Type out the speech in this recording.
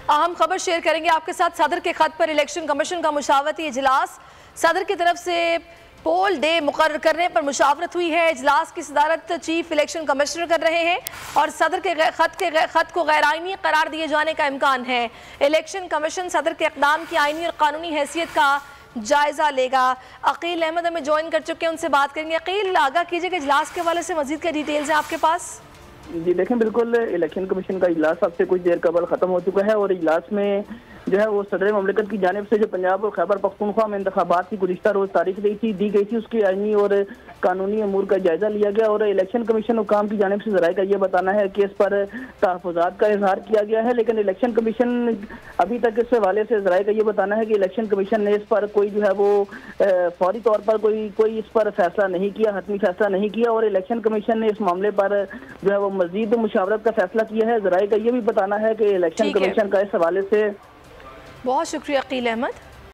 अहम खबर शेयर करेंगे आपके साथ। सदर के खत पर इलेक्शन कमीशन का मुशावरती इजलास, सदर की तरफ से पोल डे मुकर्रर करने पर मुशावरत हुई है। इजलास की सदारत चीफ इलेक्शन कमिश्नर कर रहे हैं और सदर के खत को गैर आइनी करार दिए जाने का इम्कान है। इलेक्शन कमीशन सदर के इक़दाम की आइनी और कानूनी हैसियत का जायजा लेगा। अकील अहमद हमें ज्वाइन कर चुके हैं, उनसे बात करेंगे। अकील, आगाह कीजिएगा इजलास के हवाले से मजीद क्या डिटेल्स हैं आपके पास? जी देखें, बिल्कुल इलेक्शन कमीशन का इजलास अब से कुछ देर कबल खत्म हो चुका है और इजलास में जो है वो सदर ममलिकत की जानिब से जो पंजाब और खैबर पख्तूनख्वा में इंतखाबात की गुज़िश्ता रोज़ तारीख दी गई थी उसकी आइनी और कानूनी अमूर का जायजा लिया गया और इलेक्शन कमीशन हुकाम की जानिब से ज़राए का ये बताना है कि इस पर तहफ़्फ़ुज़ात का इजहार किया गया है, लेकिन इलेक्शन कमीशन अभी तक इस हवाले से ज़राए का ये बताना है कि इलेक्शन कमीशन ने इस पर कोई जो है वो फौरी तौर पर कोई इस पर फैसला नहीं किया, हतमी फैसला नहीं किया और इलेक्शन कमीशन ने इस मामले पर जो है वो मज़ीद मुशावरत का फैसला किया है। ज़राए का ये भी बताना है कि इलेक्शन कमीशन का इस हवाले से। बहुत शुक्रिया अकील अहमद।